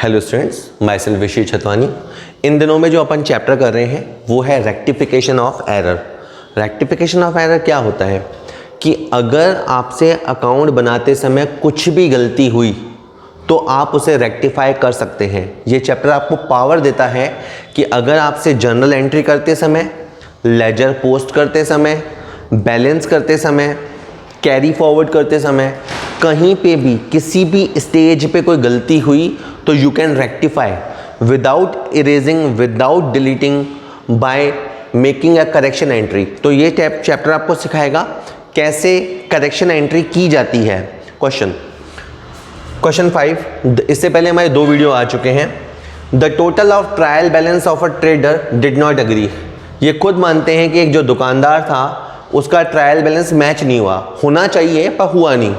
Hello students, my self विशी छतवानी। इन दिनों में जो अपन चैप्टर कर रहे हैं वो है rectification of error. Rectification of error क्या होता है कि अगर आपसे अकाउंट बनाते समय कुछ भी गलती हुई तो आप उसे रेक्टिफाई कर सकते हैं। ये चैप्टर आपको पावर देता है कि अगर आपसे जर्नल एंट्री करते समय, लेजर पोस्ट करते समय, बैलेंस करते समय, कैरी फॉरवर्ड करते समय कहीं पे भी किसी भी स्टेज पे कोई गलती हुई तो you can rectify without erasing, without deleting, by making a correction entry. तो ये चैप्टर आपको सिखाएगा कैसे करेक्शन एंट्री की जाती है। क्वेश्चन 5, इससे पहले हमारे 2 वीडियो आ चुके हैं। The total of trial balance of a trader did not agree. ये खुद मानते हैं कि एक जो दुकानदार था उसका ट्रायल बैलेंस मैच नहीं हुआ, होना चाहिए पर हुआ नहीं।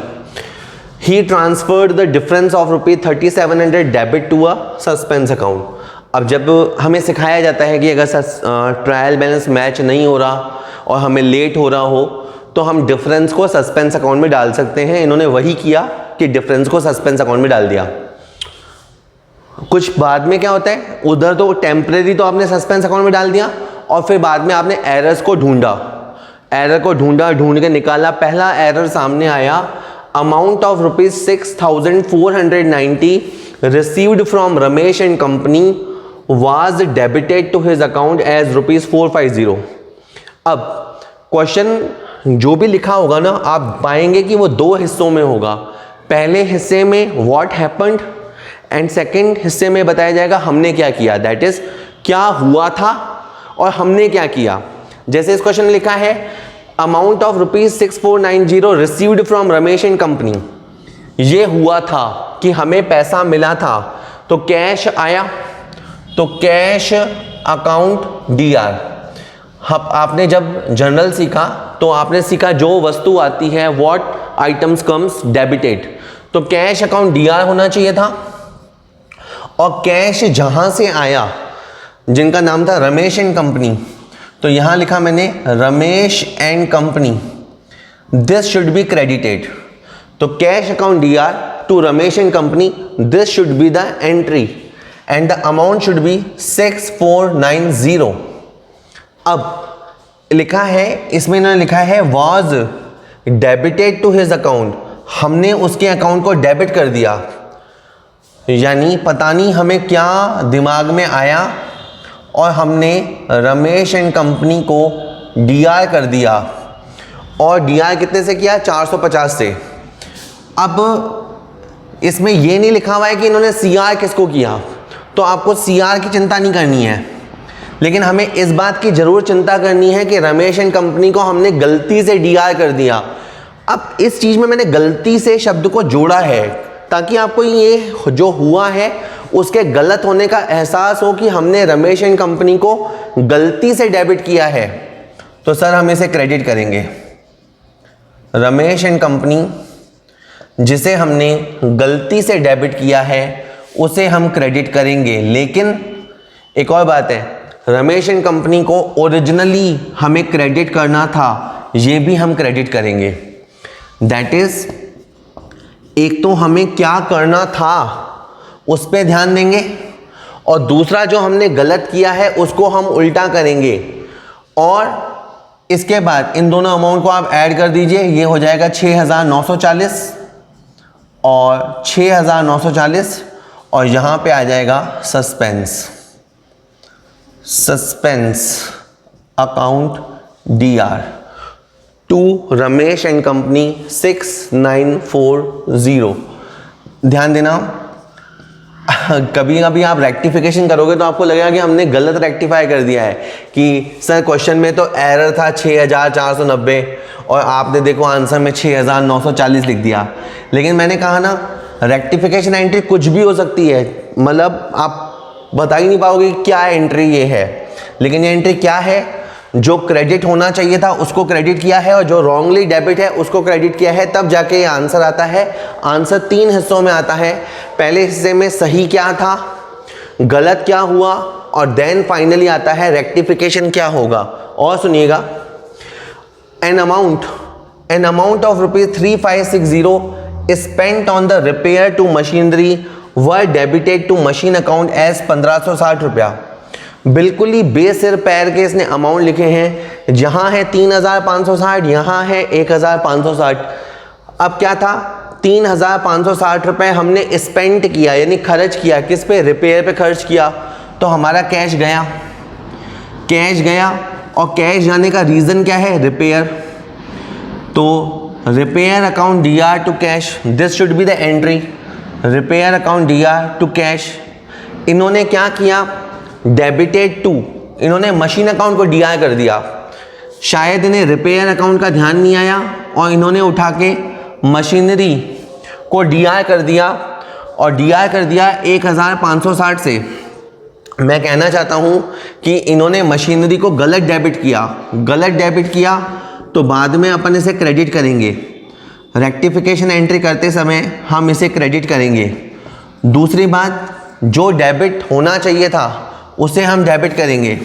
He transferred the difference of ₹3700 debit to a suspense account. अब जब हमें सिखाया जाता है कि अगर ट्रायल बैलेंस मैच नहीं हो रहा और हमें लेट हो रहा हो तो हम डिफरेंस को सस्पेंस अकाउंट में डाल सकते हैं। इन्होंने वही किया कि डिफरेंस को सस्पेंस अकाउंट में डाल दिया। कुछ बाद में क्या होता है, उधर तो टेम्परेरी तो आपने सस्पेंस अकाउंट में डाल दिया और फिर बाद में आपने एरर्स को ढूंढा, ढूंढ के निकाला। पहला एरर सामने आया, amount of ₹6,490 received from Ramesh and company was debited to his account as ₹450। अब क्वेश्चन जो भी लिखा होगा ना, आप पाएंगे कि वो 2 हिस्सों में होगा। पहले हिस्से में what happened एंड सेकेंड हिस्से में बताया जाएगा हमने क्या किया, दैट इज क्या हुआ था और हमने क्या किया। जैसे इस क्वेश्चन में लिखा है amount of ₹6490 received from Ramesh and company. ये हुआ था कि हमें पैसा मिला था, तो कैश आया, तो कैश अकाउंट डीआर। आपने जब जर्नल सीखा तो आपने सीखा जो वस्तु आती है व्हाट आइटम्स कम्स डेबिटेड, तो कैश अकाउंट डीआर होना चाहिए था। और कैश जहां से आया, जिनका नाम था रमेश एंड कंपनी, तो यहां लिखा मैंने Ramesh and company, this should be credited. तो cash account DR to Ramesh and company, this should be the entry and the amount should be 6490। अब लिखा है, इसमें इन्होंने लिखा है was debited to his account, हमने उसके अकाउंट को डेबिट कर दिया। यानी पता नहीं हमें क्या दिमाग में आया और हमने रमेश एंड कंपनी को डीआर कर दिया। और डीआर कितने से किया, 450 से। अब इसमें ये नहीं लिखा हुआ है कि इन्होंने सीआर किसको किया, तो आपको सीआर की चिंता नहीं करनी है, लेकिन हमें इस बात की जरूर चिंता करनी है कि रमेश एंड कंपनी को हमने गलती से डीआर कर दिया। अब इस चीज में मैंने गलती से शब्द को जोड़ा है ताकि आपको ये जो हुआ है उसके गलत होने का एहसास हो कि हमने रमेश एंड कंपनी को गलती से डेबिट किया है। तो सर हम इसे क्रेडिट करेंगे। रमेश एंड कंपनी जिसे हमने गलती से डेबिट किया है उसे हम क्रेडिट करेंगे। लेकिन एक और बात है, रमेश एंड कंपनी को ओरिजिनली हमें क्रेडिट करना था, ये भी हम क्रेडिट करेंगे। दैट इज, एक तो हमें क्या करना था उस पे ध्यान देंगे और दूसरा जो हमने गलत किया है उसको हम उल्टा करेंगे। और इसके बाद इन दोनों अमाउंट को आप ऐड कर दीजिए, ये हो जाएगा 6940 और 6940 और यहां पे आ जाएगा suspense account DR to Ramesh and company 6940। ध्यान देना, कभी कभी आप रेक्टिफिकेशन करोगे तो आपको लगेगा कि हमने गलत रेक्टिफाई कर दिया है कि सर क्वेश्चन में तो एरर था 6490 और आपने देखो आंसर में 6940 लिख दिया। लेकिन मैंने कहा ना, रेक्टिफिकेशन एंट्री कुछ भी हो सकती है, मतलब आप बता ही नहीं पाओगे क्या एंट्री ये है। लेकिन ये एंट्री क्या है, जो क्रेडिट होना चाहिए था उसको क्रेडिट किया है और जो रॉन्गली डेबिट है उसको क्रेडिट किया है, तब जाके ये आंसर आता है। आंसर 3 हिस्सों में आता है। पहले हिस्से में सही क्या था, गलत क्या हुआ, और देन फाइनली आता है रेक्टिफिकेशन क्या होगा। और सुनिएगा, an amount of ₹3560 spent on the repair to machinery were debited to machine account as 1560 रुपया। बिल्कुल ही बेसिर पैर के इसने अमाउंट लिखे हैं, जहां है 3560, यहां है 1560। अब क्या था, 3560 रुपए हमने स्पेंड किया, यानी खर्च किया, किस पे, रिपेयर पे खर्च किया, तो हमारा कैश गया, कैश गया। और कैश जाने का रीज़न क्या है, रिपेयर। तो repair account DR to cash, this should be the entry, repair account DR to cash. इन्होंने क्या किया, डेबिटेड टू, इन्होंने मशीन अकाउंट को डीआर कर दिया। शायद इन्हें रिपेयर अकाउंट का ध्यान नहीं आया और इन्होंने उठा के मशीनरी को डीआर कर दिया, और डीआर कर दिया 1560 से। मैं कहना चाहता हूं कि इन्होंने मशीनरी को गलत डेबिट किया, गलत डेबिट किया तो बाद में अपन इसे क्रेडिट करेंगे, रेक्टिफिकेशन एंट्री करते समय हम इसे क्रेडिट करेंगे। दूसरी बात, जो डेबिट होना चाहिए था उसे हम डेबिट करेंगे,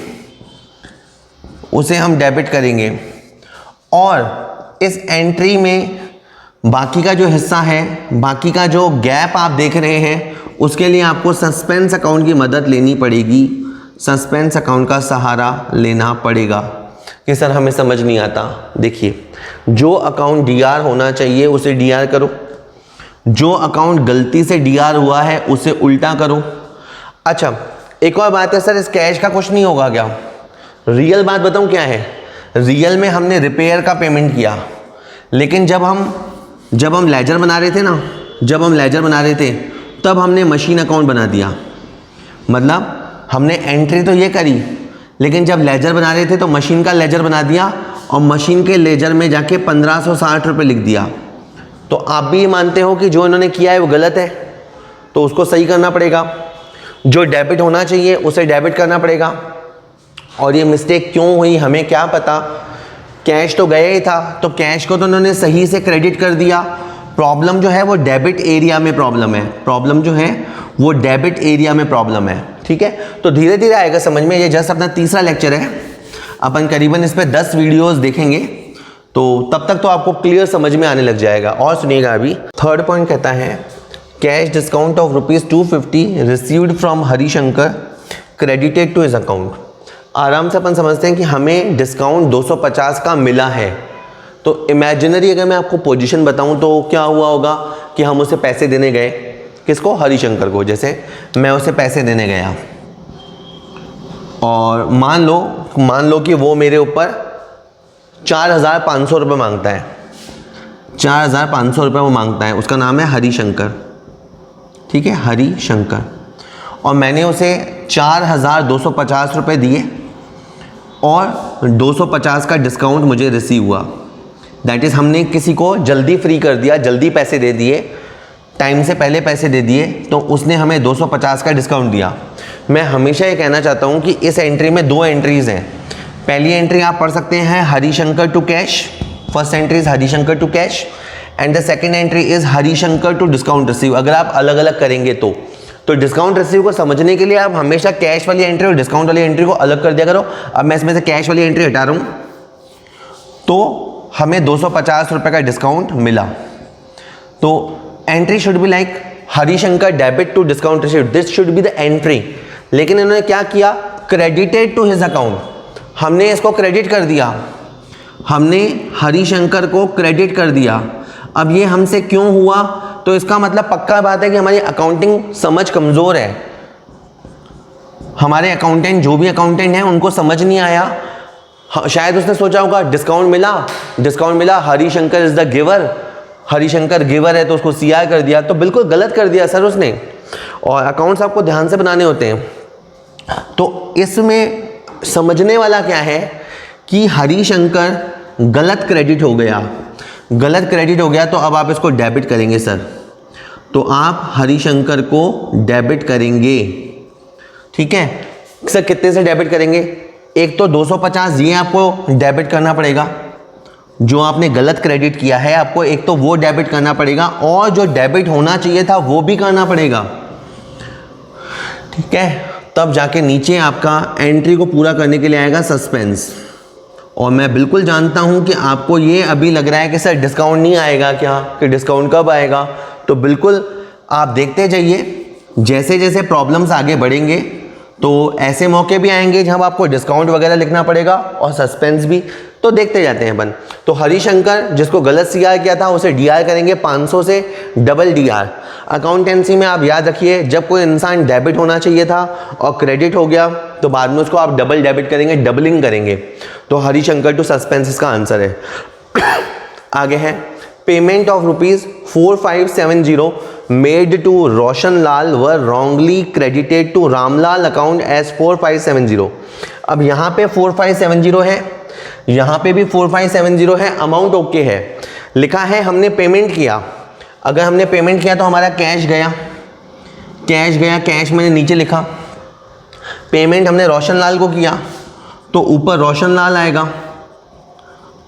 उसे हम डेबिट करेंगे। और इस एंट्री में बाकी का जो हिस्सा है, बाकी का जो गैप आप देख रहे हैं, उसके लिए आपको सस्पेंस अकाउंट की मदद लेनी पड़ेगी, सस्पेंस अकाउंट का सहारा लेना पड़ेगा। कि सर हमें समझ नहीं आता, देखिए जो अकाउंट डीआर होना चाहिए उसे डीआर करो, जो अकाउंट गलती से डीआर हुआ है उसे उल्टा करो। अच्छा एक और बात है, सर इस कैश का कुछ नहीं होगा क्या? रियल बात बताऊं क्या है, रियल में हमने रिपेयर का पेमेंट किया, लेकिन जब हम लेजर बना रहे थे ना, जब हम लेजर बना रहे थे तब हमने मशीन अकाउंट बना दिया। मतलब हमने एंट्री तो ये करी, लेकिन जब लेजर बना रहे थे तो मशीन का लेजर बना दिया और मशीन के लेजर में जाके 1560 रुपये लिख दिया। तो आप भी मानते हो कि जो इन्होंने किया है वो गलत है, तो उसको सही करना पड़ेगा। जो डेबिट होना चाहिए उसे डेबिट करना पड़ेगा। और ये मिस्टेक क्यों हुई हमें क्या पता, कैश तो गया ही था, तो कैश को तो उन्होंने सही से क्रेडिट कर दिया। प्रॉब्लम जो है वो डेबिट एरिया में प्रॉब्लम है, प्रॉब्लम जो है वो डेबिट एरिया में प्रॉब्लम है। ठीक है, तो धीरे धीरे आएगा समझ में। ये जस्ट अपना तीसरा लेक्चर है, अपन करीबन इस पर 10 वीडियोस देखेंगे, तो तब तक तो आपको क्लियर समझ में आने लग जाएगा। और सुनिएगा, अभी थर्ड पॉइंट कहता है cash discount of ₹250 received from Harishankar credited to his account. आराम से अपन समझते हैं कि हमें डिस्काउंट 250 का मिला है, तो इमेजिनरी अगर मैं आपको पोजीशन बताऊं तो क्या हुआ होगा कि हम उसे पैसे देने गए, किसको, हरिशंकर को। जैसे मैं उसे पैसे देने गया और मान लो कि वो मेरे ऊपर 4500 रुपये मांगता है, 4500 रुपये वो मांगता है, उसका नाम है हरिशंकर। ठीक है, हरिशंकर। और मैंने उसे 4250 रुपये दिए और 250 का डिस्काउंट मुझे रिसीव हुआ। दैट इज़ हमने किसी को जल्दी फ्री कर दिया, जल्दी पैसे दे दिए, टाइम से पहले पैसे दे दिए, तो उसने हमें 250 का डिस्काउंट दिया। मैं हमेशा ये कहना चाहता हूँ कि इस एंट्री में 2 एंट्रीज़ हैं। पहली एंट्री आप पढ़ सकते हैं Harishankar to cash, first entry is Harishankar to cash and the second entry is Harishankar to discount receive. अगर आप अलग अलग करेंगे तो डिस्काउंट रिसीव को समझने के लिए आप हमेशा कैश वाली एंट्री और डिस्काउंट वाली एंट्री को अलग कर दिया करो। अब मैं इसमें से कैश वाली एंट्री हटा रहा हूँ, तो हमें 250 रुपये का डिस्काउंट मिला। तो entry should be like Harishankar debit to discount receive, this should be the entry. लेकिन इन्होंने क्या किया, क्रेडिटेड टू हिज अकाउंट, हमने इसको क्रेडिट कर दिया, हमने हरिशंकर को क्रेडिट कर दिया। अब ये हमसे क्यों हुआ, तो इसका मतलब पक्का बात है कि हमारी अकाउंटिंग समझ कमज़ोर है। हमारे अकाउंटेंट, जो भी अकाउंटेंट हैं, उनको समझ नहीं आया। शायद उसने सोचा होगा डिस्काउंट मिला, Harishankar is the giver, Harishankar giver है तो उसको सीआर कर दिया, तो बिल्कुल गलत कर दिया सर उसने। और अकाउंट्स आपको ध्यान से बनाने होते हैं। तो इसमें समझने वाला क्या है कि हरिशंकर गलत क्रेडिट हो गया, तो अब आप इसको डेबिट करेंगे सर, तो आप हरिशंकर को डेबिट करेंगे। ठीक है सर, कितने से डेबिट करेंगे, एक तो 250 ये आपको डेबिट करना पड़ेगा, जो आपने गलत क्रेडिट किया है आपको एक तो वो डेबिट करना पड़ेगा, और जो डेबिट होना चाहिए था वो भी करना पड़ेगा। ठीक है, तब जाके नीचे आपका एंट्री को पूरा करने के लिए आएगा सस्पेंस। और मैं बिल्कुल जानता हूं कि आपको ये अभी लग रहा है कि सर डिस्काउंट नहीं आएगा क्या, कि डिस्काउंट कब आएगा, तो बिल्कुल आप देखते जाइए जैसे जैसे प्रॉब्लम्स आगे बढ़ेंगे तो ऐसे मौके भी आएंगे जहां आपको डिस्काउंट वगैरह लिखना पड़ेगा और सस्पेंस भी, तो देखते जाते हैं अपन। तो हरिशंकर जिसको गलत सीआर किया था उसे डीआर करेंगे 500 से डबल डीआर। अकाउंटेंसी में आप याद रखिए, जब कोई इंसान डेबिट होना चाहिए था और क्रेडिट हो गया तो बाद में उसको आप डबल डेबिट करेंगे, डबलिंग करेंगे। तो हरिशंकर टू सस्पेंस इसका आंसर है। आगे है payment of ₹4570 made to Roshan Lal were wrongly credited to Ramlal account as 4570। अब यहाँ पे 4570 है, यहाँ पे भी 4570 है, अमाउंट ओके है, लिखा है हमने पेमेंट किया। अगर हमने पेमेंट किया तो हमारा कैश गया, कैश गया, कैश मैंने नीचे लिखा। पेमेंट हमने रोशन लाल को किया तो ऊपर रोशन लाल आएगा,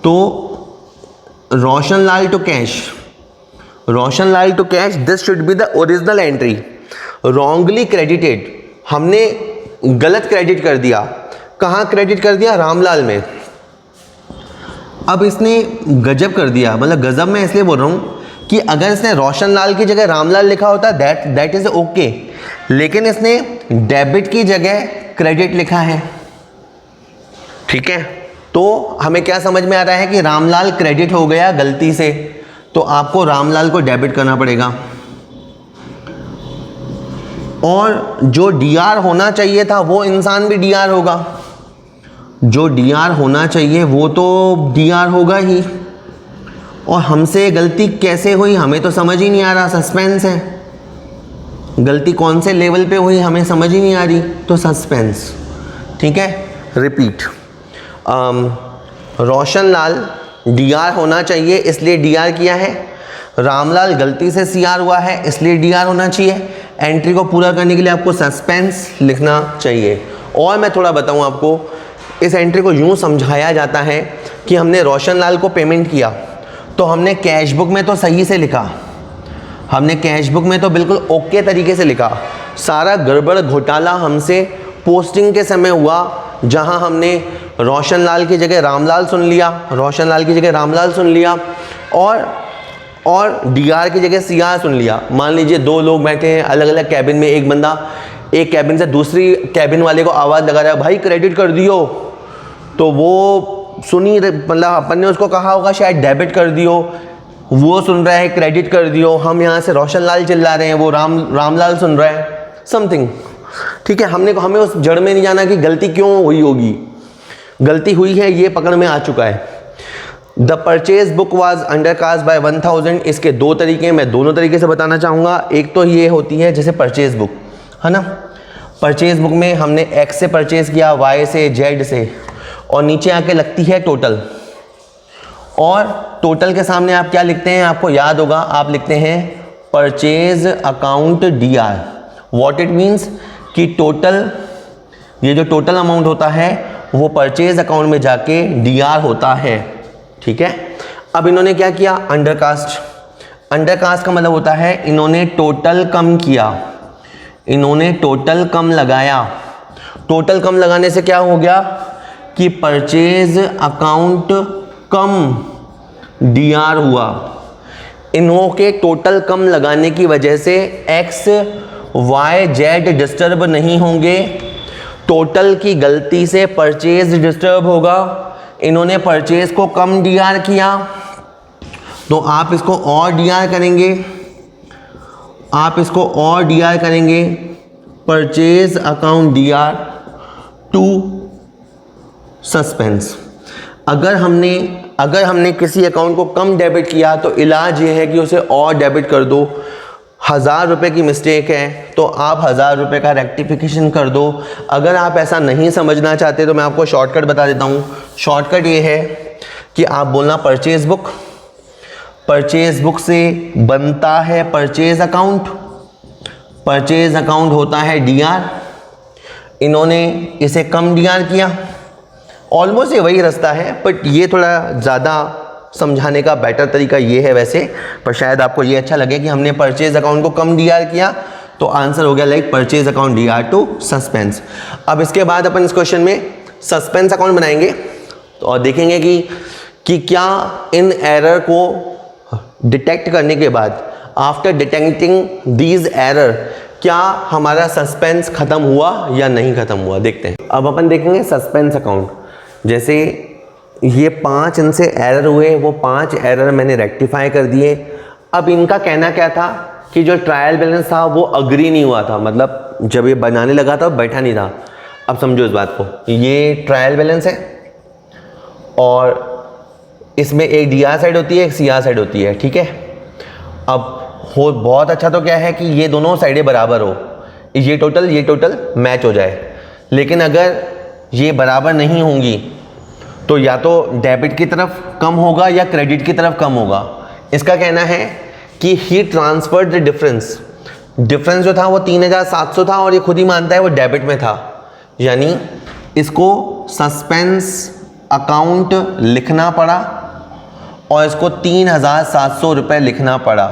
तो Roshan Lal to cash, Roshan Lal to cash, this should be the original entry. Wrongly credited, हमने गलत क्रेडिट कर दिया। कहाँ क्रेडिट कर दिया? रामलाल में। अब इसने गजब कर दिया, मतलब गजब मैं इसलिए बोल रहा हूँ कि अगर इसने रोशन लाल की जगह रामलाल लिखा होता दैट इज ओके, लेकिन इसने डेबिट की जगह क्रेडिट लिखा है। ठीक है, तो हमें क्या समझ में आ रहा है कि रामलाल क्रेडिट हो गया गलती से, तो आपको रामलाल को डेबिट करना पड़ेगा। और जो डीआर होना चाहिए था वो इंसान भी डीआर होगा, जो डीआर होना चाहिए वो तो डीआर होगा ही। और हमसे गलती कैसे हुई हमें तो समझ ही नहीं आ रहा, सस्पेंस है। गलती कौन से लेवल पे हुई हमें समझ ही नहीं आ रही, तो सस्पेंस। ठीक है, रिपीट। रोशन लाल डीआर होना चाहिए इसलिए डीआर किया है, रामलाल गलती से सीआर हुआ है इसलिए डीआर होना चाहिए। एंट्री को पूरा करने के लिए आपको सस्पेंस लिखना चाहिए। और मैं थोड़ा बताऊं आपको, इस एंट्री को यूं समझाया जाता है कि हमने रोशन लाल को पेमेंट किया तो हमने कैश बुक में तो सही से लिखा, हमने कैश बुक में तो बिल्कुल ओके तरीके से लिखा। सारा गड़बड़ घोटाला हमसे पोस्टिंग के समय हुआ, जहां हमने रोशन लाल की जगह रामलाल सुन लिया, रोशन लाल की जगह रामलाल सुन लिया, और डीआर की जगह सीआर सुन लिया। मान लीजिए दो लोग बैठे हैं अलग अलग कैबिन में, एक बंदा एक कैबिन से दूसरी कैबिन वाले को आवाज़ लगा रहा है, भाई क्रेडिट कर दियो, तो वो सुनी, मतलब अपन ने उसको कहा होगा शायद डेबिट कर दियो, वो सुन रहा है क्रेडिट कर दियो। हम यहाँ से रोशन लाल चिल्ला रहे हैं, वो रामलाल सुन रहा है, समथिंग। ठीक है, हमें उस जड़ में नहीं जाना कि गलती क्यों हुई होगी, गलती हुई है ये पकड़ में आ चुका है। The purchase book was undercast bye 1000। इसके दो तरीके, मैं दोनों तरीके से बताना चाहूँगा। एक तो ये होती है जैसे परचेज बुक है ना, परचेज बुक में हमने एक्स से परचेज किया, वाई से, जेड से, और नीचे आके लगती है टोटल। और टोटल के सामने आप क्या लिखते हैं, आपको याद होगा, आप लिखते हैं purchase account D R. What it means कि टोटल, ये जो टोटल अमाउंट होता है वो परचेज अकाउंट में जाके डीआर होता है। ठीक है, अब इन्होंने क्या किया, अंडरकास्ट। अंडरकास्ट का मतलब होता है इन्होंने टोटल कम किया, इन्होंने टोटल कम लगाया। टोटल कम लगाने से क्या हो गया कि परचेज अकाउंट कम डीआर हुआ। इन्हों के टोटल कम लगाने की वजह से एक्स, वाई, जेड डिस्टर्ब नहीं होंगे, टोटल की गलती से परचेज डिस्टर्ब होगा। इन्होंने परचेज को कम डीआर किया तो आप इसको और डीआर करेंगे, आप इसको और डीआर करेंगे, purchase account DR to suspense. अगर हमने किसी अकाउंट को कम डेबिट किया तो इलाज ये है कि उसे और डेबिट कर दो। 1000 रुपये की मिस्टेक है तो आप 1000 रुपये का रेक्टिफिकेशन कर दो। अगर आप ऐसा नहीं समझना चाहते तो मैं आपको शॉर्टकट बता देता हूँ। शॉर्टकट ये है कि आप बोलना परचेज बुक, परचेज बुक से बनता है परचेज अकाउंट, परचेज अकाउंट होता है डीआर, इन्होंने इसे कम डीआर किया। ऑलमोस्ट ये वही रास्ता है, बट ये थोड़ा ज़्यादा समझाने का बेटर तरीका ये है वैसे, पर शायद आपको ये अच्छा लगे कि हमने परचेज अकाउंट को कम डीआर किया तो आंसर हो गया like purchase account DR to suspense. अब इसके बाद अपन इस क्वेश्चन में सस्पेंस अकाउंट बनाएंगे तो और देखेंगे कि क्या इन एरर को डिटेक्ट करने के बाद, आफ्टर डिटेक्टिंग दीज एरर, क्या हमारा सस्पेंस खत्म हुआ या नहीं खत्म हुआ, देखते हैं। अब अपन देखेंगे सस्पेंस अकाउंट। जैसे ये 5 इनसे एरर हुए, वो 5 एरर मैंने रेक्टिफाई कर दिए। अब इनका कहना क्या था कि जो ट्रायल बैलेंस था वो अग्री नहीं हुआ था, मतलब जब ये बनाने लगा था बैठा नहीं था। अब समझो इस बात को, ये ट्रायल बैलेंस है और इसमें एक DR साइड होती है, एक CR साइड होती है, ठीक है। अब हो बहुत अच्छा तो क्या है कि ये दोनों साइडें बराबर हो, ये टोटल मैच हो जाए। लेकिन अगर ये बराबर नहीं होंगी तो या तो डेबिट की तरफ कम होगा या क्रेडिट की तरफ कम होगा। इसका कहना है कि ही ट्रांसफर्ड द डिफरेंस जो था वो 3700 था और ये खुद ही मानता है वो डेबिट में था, यानी इसको सस्पेंस अकाउंट लिखना पड़ा और इसको 3700 रुपये लिखना पड़ा।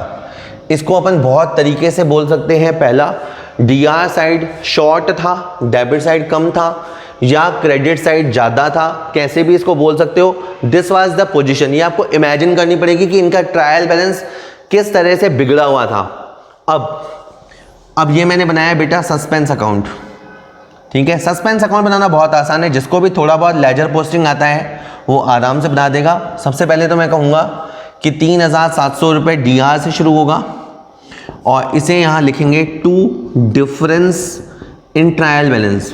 इसको अपन बहुत तरीके से बोल सकते हैं। पहला, DR साइड शॉर्ट था, डेबिट साइड कम था, या क्रेडिट साइड ज़्यादा था, कैसे भी इसको बोल सकते हो। This was the position. ये आपको इमेजिन करनी पड़ेगी कि इनका ट्रायल बैलेंस किस तरह से बिगड़ा हुआ था। अब ये मैंने बनाया बेटा सस्पेंस अकाउंट, ठीक है। सस्पेंस अकाउंट बनाना बहुत आसान है, जिसको भी थोड़ा बहुत लेजर पोस्टिंग आता है वो आराम से बना देगा। सबसे पहले तो मैं कहूँगा कि 3700 रुपये DR से शुरू होगा और इसे यहाँ लिखेंगे to difference in trial balance,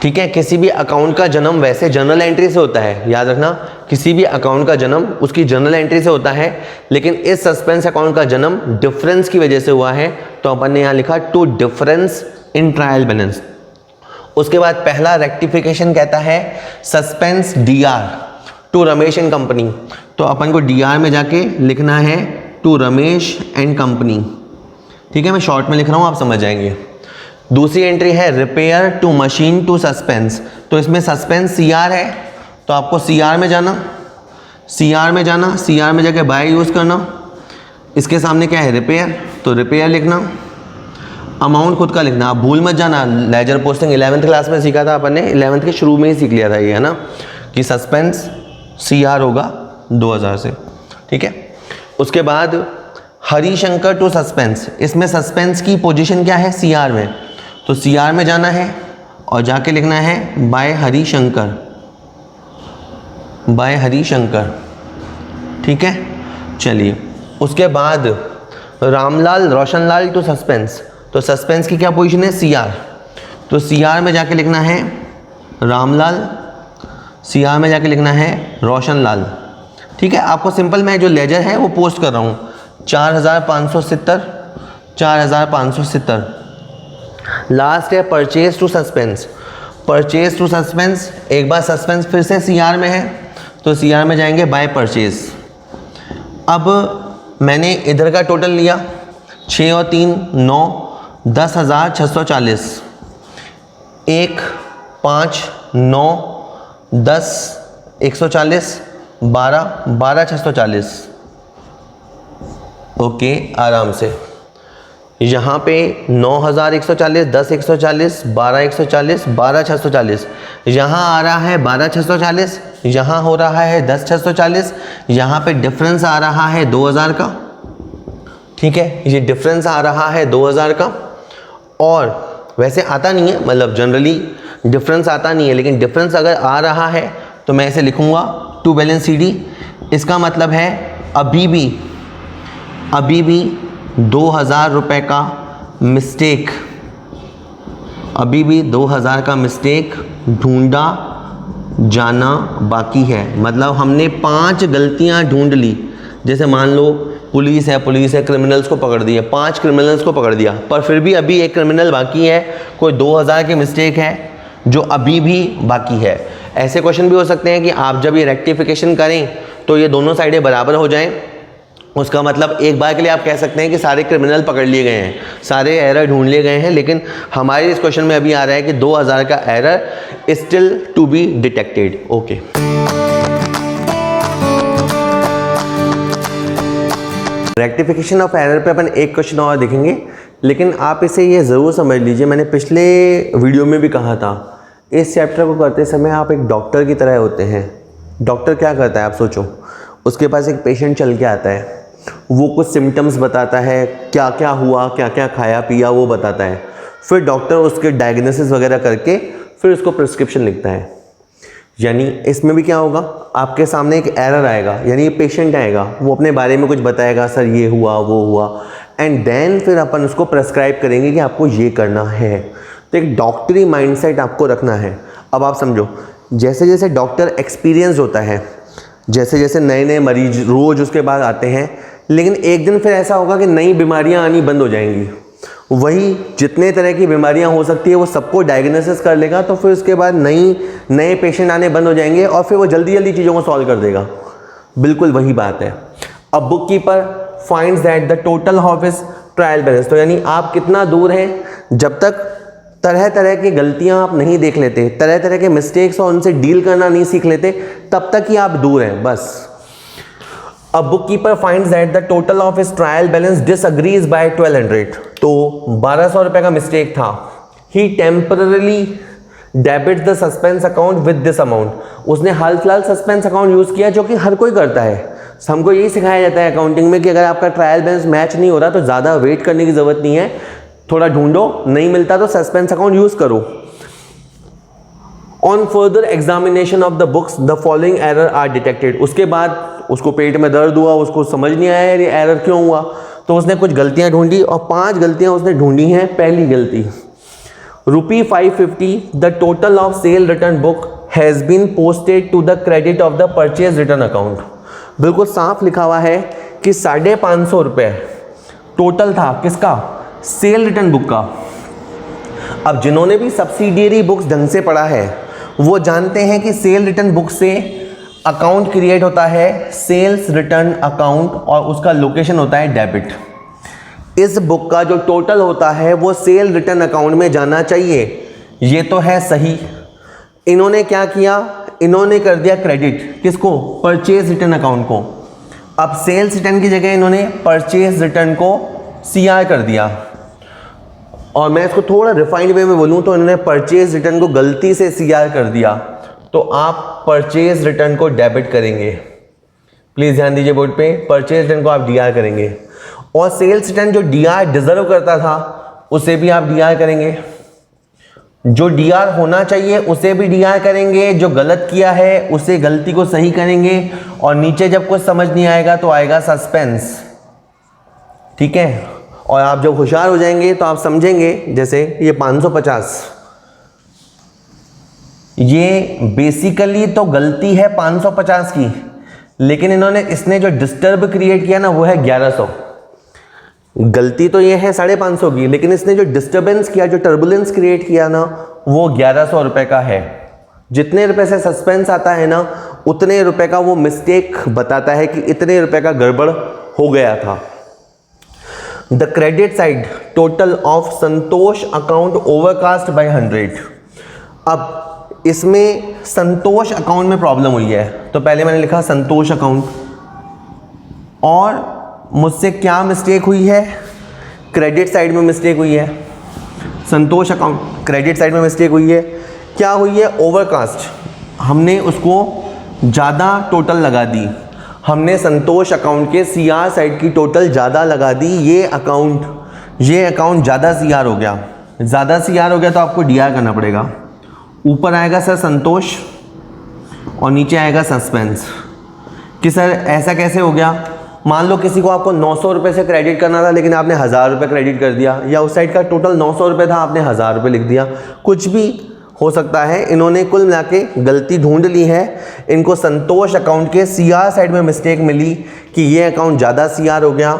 ठीक है। किसी भी अकाउंट का जन्म वैसे जर्नल एंट्री से होता है, याद रखना, किसी भी अकाउंट का जन्म उसकी जर्नल एंट्री से होता है, लेकिन इस सस्पेंस अकाउंट का जन्म डिफरेंस की वजह से हुआ है, तो अपन ने यहाँ लिखा to difference in trial balance. उसके बाद पहला रेक्टिफिकेशन कहता है suspense DR to Ramesh and company, तो अपन को DR में जाके लिखना है टू रमेश एंड कंपनी, ठीक है। मैं शॉर्ट में लिख रहा हूँ, आप समझ जाएंगे। दूसरी एंट्री है repair to machine to suspense, तो इसमें सस्पेंस CR है, तो आपको CR में जाना, CR में जाके बाय यूज़ करना। इसके सामने क्या है, रिपेयर, तो रिपेयर लिखना। अमाउंट खुद का लिखना, आप भूल मत जाना। लेजर पोस्टिंग 11th क्लास में सीखा था अपन ने, 11th के शुरू में ही सीख लिया था ये, है ना, कि सस्पेंस CR होगा 2000 से, ठीक है। उसके बाद हरिशंकर टू सस्पेंस, इसमें सस्पेंस की पोजीशन क्या है, CR में, तो CR में जाना है और जाके लिखना है बाय हरिशंकर, ठीक है। चलिए, उसके बाद रामलाल रोशनलाल टू सस्पेंस, तो सस्पेंस की क्या पोजीशन है, CR, तो CR में जाके लिखना है रामलाल, CR में जाके लिखना है रोशनलाल, ठीक है। आपको सिंपल मैं जो लेजर है वो पोस्ट कर रहा हूँ, 4570। लास्ट है परचेज टू सस्पेंस, एक बार सस्पेंस फिर से CR में है, तो CR में जाएंगे बाय परचेज। अब मैंने इधर का टोटल लिया, 6 और 3 9, 10,640, 1 5 9 10 140 12 640, ओके। आराम से यहाँ पे 9,140, 10 140, 12 140, 12 640, यहाँ आ रहा है 12 640, यहाँ हो रहा है 10 640, यहाँ पे डिफरेंस आ रहा है 2000 का, ठीक है। ये डिफरेंस आ रहा है 2000 का, और वैसे आता नहीं है, मतलब जनरली डिफरेंस आता नहीं है, लेकिन डिफरेंस अगर आ रहा है तो मैं इसे लिखूँगा टू बैलेंस CD। इसका मतलब है अभी भी 2000 रुपये का मिस्टेक, अभी भी 2000 का मिस्टेक ढूंढा जाना बाकी है। मतलब हमने 5 गलतियां ढूंढ ली, जैसे मान लो पुलिस है क्रिमिनल्स को पकड़ दिया, 5 क्रिमिनल्स को पकड़ दिया, पर फिर भी अभी एक क्रिमिनल बाकी है, कोई 2000 की मिस्टेक है जो अभी भी बाकी है। ऐसे क्वेश्चन भी हो सकते हैं कि आप जब ये रेक्टिफिकेशन करें तो ये दोनों साइडें बराबर हो जाएं, उसका मतलब एक बार के लिए आप कह सकते हैं कि सारे क्रिमिनल पकड़ लिए गए हैं, सारे एरर ढूंढ लिए गए हैं, लेकिन हमारे इस क्वेश्चन में अभी आ रहा है कि 2000 का error still to be detected, okay. Rectification of error पे अपन एक क्वेश्चन और देखेंगे, लेकिन आप इसे ये ज़रूर समझ लीजिए, मैंने पिछले वीडियो में भी कहा था, इस चैप्टर को करते समय आप एक डॉक्टर की तरह होते हैं। डॉक्टर क्या करता है, आप सोचो, उसके पास एक पेशेंट चल के आता है, वो कुछ सिम्टम्स बताता है, क्या क्या हुआ, क्या क्या खाया पिया वो बताता है। फिर डॉक्टर उसके डायग्नोसिस वगैरह करके फिर उसको प्रिस्क्रिप्शन लिखता है। यानी इसमें भी क्या होगा, आपके सामने एक एरर आएगा, यानी पेशेंट आएगा, वो अपने बारे में कुछ बताएगा, सर ये हुआ वो हुआ, एंड देन फिर अपन उसको प्रेस्क्राइब करेंगे कि आपको ये करना है। तो एक डॉक्टरी माइंडसेट आपको रखना है। अब आप समझो, जैसे जैसे डॉक्टर एक्सपीरियंस होता है, जैसे जैसे नए नए मरीज रोज़ उसके बाद आते हैं, लेकिन एक दिन फिर ऐसा होगा कि नई बीमारियां आनी बंद हो जाएंगी। वही जितने तरह की बीमारियां हो सकती है वो सबको डायग्नोसिस कर लेगा, तो फिर उसके बाद नए पेशेंट आने बंद हो जाएंगे और फिर वो जल्दी जल्दी चीज़ों को सॉल्व कर देगा। बिल्कुल वही बात है। अब book keeper finds that the total of his trial balance, तो यानी आप कितना दूर हैं, जब तक तरह तरह की गलतियां आप नहीं देख लेते, तरह तरह के मिस्टेक्स और उनसे डील करना नहीं सीख लेते, तब तक ही आप दूर हैं बस। A bookkeeper finds that the total of his trial balance disagrees by 1200, तो 1200 रुपए का मिस्टेक था। He temporarily debits the suspense account with this amount, उसने हाल फिलहाल सस्पेंस अकाउंट यूज किया, जो कि हर कोई करता है। हमको यही सिखाया जाता है अकाउंटिंग में कि अगर आपका ट्रायल बैलेंस मैच नहीं हो रहा तो ज़्यादा वेट करने की ज़रूरत नहीं है, थोड़ा ढूंढो, नहीं मिलता तो सस्पेंस अकाउंट यूज करो। On further examination of the books the following error are detected, उसके बाद उसको पेट में दर्द हुआ, उसको समझ नहीं आया ये एरर क्यों हुआ, तो उसने कुछ गलतियां ढूंढी और 5 गलतियां उसने ढूंढी हैं। पहली गलती, ₹550 the total of sale return book has been posted to the credit of the purchase return account. बिल्कुल साफ लिखा हुआ है कि 550 रुपये टोटल था किसका, सेल रिटर्न बुक का। अब जिन्होंने भी सब्सिडियरी बुक्स ढंग से पढ़ा है वो जानते हैं कि सेल रिटर्न बुक से अकाउंट क्रिएट होता है सेल्स रिटर्न अकाउंट और उसका लोकेशन होता है डेबिट। इस बुक का जो टोटल होता है वो सेल रिटर्न अकाउंट में जाना चाहिए, ये तो है सही। इन्होंने क्या किया, इन्होंने कर दिया क्रेडिट किसको, परचेज रिटर्न अकाउंट को। अब सेल्स रिटर्न की जगह इन्होंने परचेज रिटर्न को सीआर कर दिया, और मैं इसको थोड़ा रिफाइंड वे में बोलूँ तो इन्होंने परचेज रिटर्न को गलती से सीआर कर दिया, तो आप परचेज रिटर्न को डेबिट करेंगे। प्लीज़ ध्यान दीजिए बोर्ड पे, परचेज रिटर्न को आप डीआर करेंगे, और सेल्स रिटर्न जो डीआर डिजर्व करता था उसे भी आप डीआर करेंगे, जो डीआर होना चाहिए उसे भी डीआर करेंगे, जो गलत किया है उसे गलती को सही करेंगे, और नीचे जब कुछ समझ नहीं आएगा तो आएगा सस्पेंस। ठीक है, और आप जब होशियार हो जाएंगे तो आप समझेंगे, जैसे ये 550, ये बेसिकली तो गलती है 550 की, लेकिन इसने जो डिस्टर्ब क्रिएट किया ना वो है 1100। गलती तो ये है 550 की, लेकिन इसने जो डिस्टर्बेंस किया, जो टर्बुलेंस क्रिएट किया ना, वो 1100 रुपए का है। जितने रुपए से सस्पेंस आता है ना उतने रुपए का वो मिस्टेक बताता है कि इतने रुपए का गड़बड़ हो गया था। The credit side total of Santosh account overcast bye 100। अब इसमें संतोष अकाउंट में प्रॉब्लम हुई है, तो पहले मैंने लिखा संतोष अकाउंट, और मुझसे क्या मिस्टेक हुई है, क्रेडिट साइड में मिस्टेक हुई है। संतोष अकाउंट क्रेडिट साइड में मिस्टेक हुई है, क्या हुई है, ओवरकास्ट, हमने उसको ज़्यादा टोटल लगा दी, हमने संतोष अकाउंट के सीआर साइड की टोटल ज़्यादा लगा दी। ये अकाउंट ज़्यादा सीआर हो गया, ज़्यादा सीआर हो गया तो आपको डीआर करना पड़ेगा। ऊपर आएगा सर संतोष और नीचे आएगा सस्पेंस, कि सर ऐसा कैसे हो गया। मान लो किसी को आपको 900 रुपये से क्रेडिट करना था, लेकिन आपने 1000 रुपये क्रेडिट कर दिया, या उस साइड का टोटल 900 रुपये था, आपने 1000 रुपये लिख दिया, कुछ भी हो सकता है। इन्होंने कुल मिला के गलती ढूंढ ली है, इनको संतोष अकाउंट के सीआर साइड में मिस्टेक मिली कि ये अकाउंट ज़्यादा सीआर हो गया,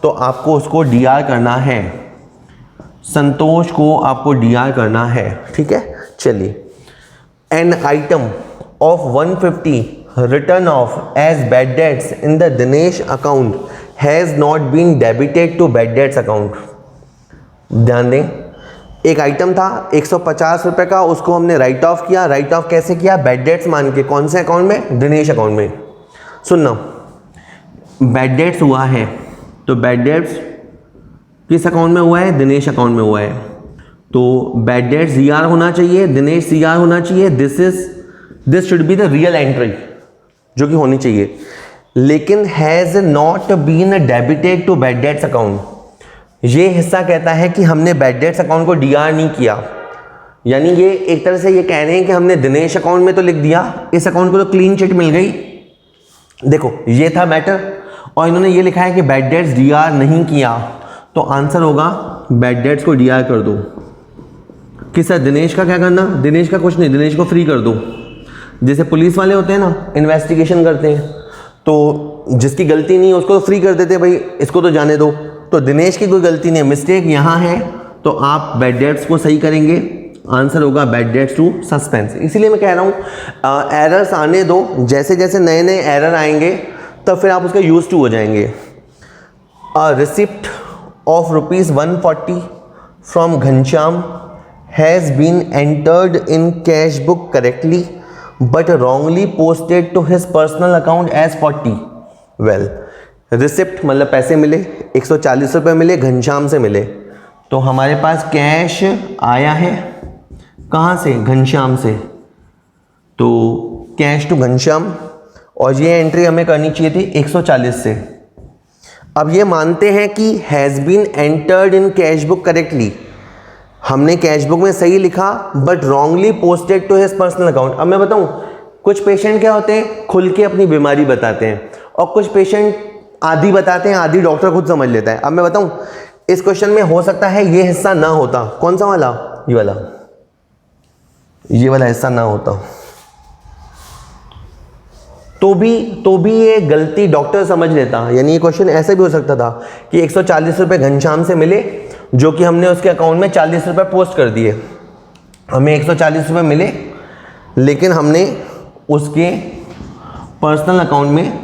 तो आपको उसको डीआर करना है, संतोष को आपको डीआर करना है। ठीक है, चलिए। An item of 150 return of as bad debts in the Dinesh account has not been debited to bad debts account. ध्यान दें, एक आइटम था 150 रुपये का, उसको हमने राइट ऑफ किया। राइट ऑफ कैसे किया, बैड डेट्स मान के। कौन से अकाउंट में, दिनेश अकाउंट में। सुनना, बैड डेट्स हुआ है तो बैड डेट्स किस अकाउंट में हुआ है, दिनेश अकाउंट में हुआ है, तो बैड डेट्स सीआर होना चाहिए, दिनेश सीआर होना चाहिए। This should be the real entry जो कि होनी चाहिए। लेकिन has not been debited to bad debts account, ये हिस्सा कहता है कि हमने बैड डेट्स अकाउंट को डीआर नहीं किया। यानी ये एक तरह से ये कह रहे हैं कि हमने दिनेश अकाउंट में तो लिख दिया, इस अकाउंट को तो क्लीन चिट मिल गई। देखो ये था मैटर, और इन्होंने ये लिखा है कि बैड डेट्स डीआर नहीं किया, तो आंसर होगा बैड डेट्स को डीआर कर दो। किस दिनेश का क्या करना, दिनेश का कुछ नहीं, दिनेश को फ्री कर दो। जैसे पुलिस वाले होते हैं ना, इन्वेस्टिगेशन करते हैं, तो जिसकी गलती नहीं है उसको तो फ्री कर देते हैं, भाई इसको तो जाने दो। तो दिनेश की कोई गलती नहीं है, मिस्टेक यहाँ है, तो आप बैड डेट्स को सही करेंगे, आंसर होगा बैड डेट्स टू सस्पेंस। इसीलिए मैं कह रहा हूँ एरर्स आने दो, जैसे जैसे नए नए एरर आएंगे तब फिर आप उसके यूज टू हो जाएंगे। Receipt of ₹140 from Ghanshyam has been entered in cash book correctly but wrongly posted to his personal account as 40। Well, receipt मतलब पैसे मिले, 140 रुपये मिले, घनश्याम से मिले, तो हमारे पास कैश आया है कहाँ से, घनश्याम से, तो कैश टू घनश्याम, और ये एंट्री हमें करनी चाहिए थी 140 से। अब ये मानते हैं कि has been entered in cash book correctly, हमने कैश बुक में सही लिखा but wrongly posted to his personal account. अब मैं बताऊं, कुछ पेशेंट क्या होते हैं, खुल के अपनी बीमारी बताते हैं, और कुछ पेशेंट आधी बताते हैं, आधी डॉक्टर खुद समझ लेता है। अब मैं बताऊं, इस क्वेश्चन में हो सकता है ये हिस्सा ना होता, कौन सा वाला, ये वाला हिस्सा ना होता, तो भी ये गलती डॉक्टर समझ लेता। यानी ये क्वेश्चन ऐसे भी हो सकता था कि 140 रुपये घनश्याम से मिले, जो कि हमने उसके अकाउंट में 40 रुपये पोस्ट कर दिए, हमें 140 रुपये मिले, लेकिन हमने उसके पर्सनल अकाउंट में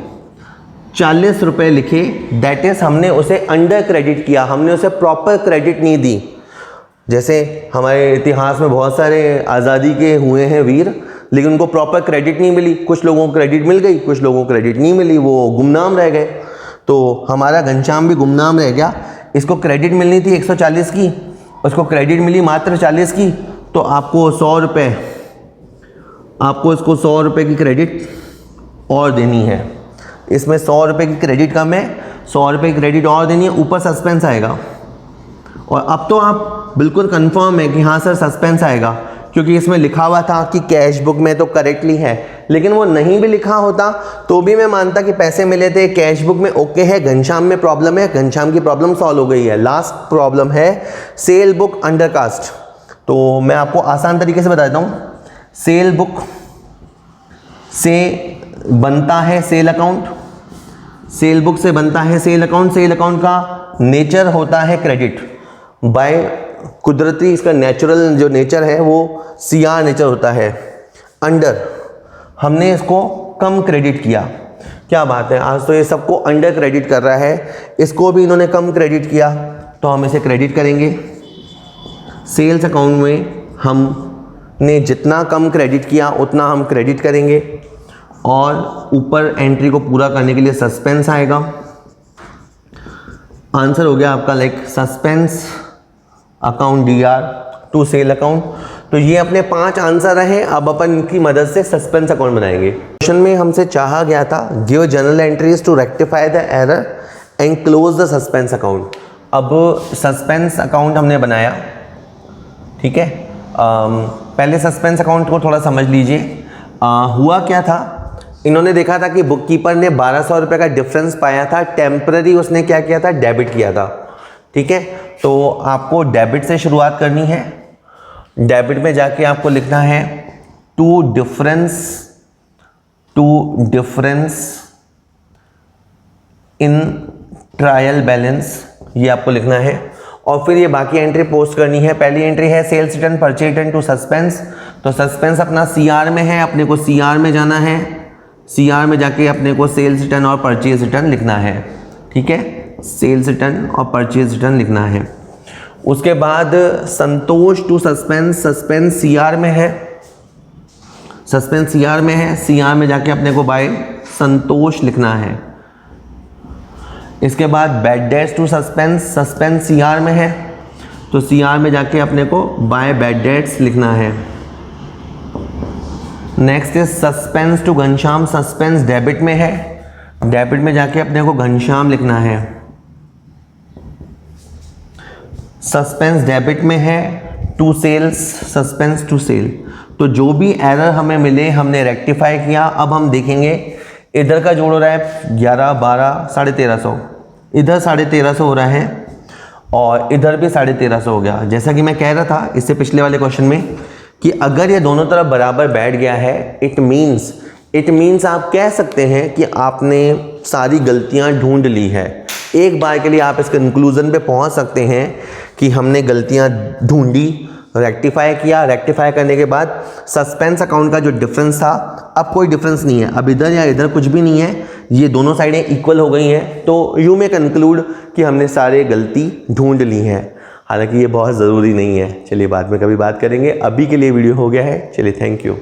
40 रुपये लिखे, दैट इज़ हमने उसे अंडर क्रेडिट किया, हमने उसे प्रॉपर क्रेडिट नहीं दी। जैसे हमारे इतिहास में बहुत सारे आज़ादी के हुए हैं वीर, लेकिन उनको प्रॉपर क्रेडिट नहीं मिली, कुछ लोगों को क्रेडिट मिल गई, कुछ लोगों को क्रेडिट नहीं मिली, वो गुमनाम रह गए। तो हमारा घनश्याम भी गुमनाम रह गया, इसको क्रेडिट मिलनी थी 140 की, उसको क्रेडिट मिली मात्र 40 की, तो आपको 100 रुपये, आपको इसको 100 रुपये की क्रेडिट और देनी है। इसमें 100 रुपये की क्रेडिट कम है, 100 रुपये की क्रेडिट और देनी है, ऊपर सस्पेंस आएगा। और अब तो आप बिल्कुल कंफर्म है कि हाँ सर सस्पेंस आएगा, क्योंकि इसमें लिखा हुआ था कि कैश बुक में तो करेक्टली है, लेकिन वो नहीं भी लिखा होता तो भी मैं मानता कि पैसे मिले थे, कैश बुक में ओके है, घनश्याम में प्रॉब्लम है, घनश्याम की प्रॉब्लम सॉल्व हो गई है। लास्ट प्रॉब्लम है सेल बुक अंडरकास्ट। तो मैं आपको आसान तरीके से बता देता हूँ, सेल बुक से बनता है सेल अकाउंट, सेल बुक से बनता है सेल अकाउंट, सेल अकाउंट का नेचर होता है क्रेडिट, बाय कुदरती इसका नेचुरल जो नेचर है वो सीआर नेचर होता है। अंडर, हमने इसको कम क्रेडिट किया, क्या बात है, आज तो ये सबको अंडर क्रेडिट कर रहा है, इसको भी इन्होंने कम क्रेडिट किया, तो हम इसे क्रेडिट करेंगे। सेल्स अकाउंट में हमने जितना कम क्रेडिट किया उतना हम क्रेडिट करेंगे, और ऊपर एंट्री को पूरा करने के लिए सस्पेंस आएगा। आंसर हो गया आपका like suspense account DR to sale account. तो ये अपने 5 आंसर रहे, अब अपन इनकी मदद से सस्पेंस अकाउंट बनाएंगे। क्वेश्चन में हमसे चाहा गया था give journal entries to rectify the error and close the suspense account. अब सस्पेंस अकाउंट हमने बनाया, ठीक है। पहले सस्पेंस अकाउंट को थोड़ा समझ लीजिए। हुआ क्या था, इन्होंने देखा था कि बुककीपर ने 1200 रुपये का डिफरेंस पाया था, टेम्पररी उसने क्या किया था, डेबिट किया था, ठीक है। तो आपको डेबिट से शुरुआत करनी है। डेबिट में जाके आपको लिखना है to difference in trial balance, ये आपको लिखना है। और फिर ये बाकी एंट्री पोस्ट करनी है। पहली एंट्री है sales return purchase return to suspense, तो सस्पेंस अपना सीआर में है, अपने को सीआर में जाना है, सीआर में जाके अपने को सेल्स रिटर्न और परचेज रिटर्न लिखना है, ठीक है। सेल्स रिटर्न और परचेज रिटर्न लिखना है। उसके बाद संतोष टू सस्पेंस, सस्पेंस सीआर में है, सस्पेंस सीआर में है, सीआर में जाके अपने को बाय संतोष लिखना है। इसके बाद bad debts to suspense, suspense CR में है, तो सीआर में जाके अपने को बाय बैड डेट्स लिखना है। Next is suspense to Ghanshyam, suspense debit में है, डेबिट में जाके अपने को घनश्याम लिखना है, सस्पेंस डेबिट में है, to sales, suspense to sale. तो जो भी एरर हमें मिले हमने रेक्टिफाई किया। अब हम देखेंगे इधर का जोड़ हो रहा है 11, 12, 1350, इधर 1350 हो रहा है और इधर भी 1350 हो गया। जैसा कि मैं कह रहा था इससे पिछले वाले क्वेश्चन में कि अगर ये दोनों तरफ बराबर बैठ गया है, इट मीन्स आप कह सकते हैं कि आपने सारी गलतियां ढूंढ ली है। एक बार के लिए आप इस कंक्लूजन पे पहुंच सकते हैं कि हमने गलतियां ढूंढी, रेक्टिफाई किया, रेक्टिफाई करने के बाद सस्पेंस अकाउंट का जो डिफरेंस था अब कोई डिफरेंस नहीं है, अब इधर या इधर कुछ भी नहीं है, ये दोनों साइडें इक्वल हो गई हैं। तो यू में कंक्लूड कि हमने सारे गलती ढूंढ ली हैं। हालांकि ये बहुत ज़रूरी नहीं है, चलिए बाद में कभी बात करेंगे। अभी के लिए वीडियो हो गया है, चलिए थैंक यू।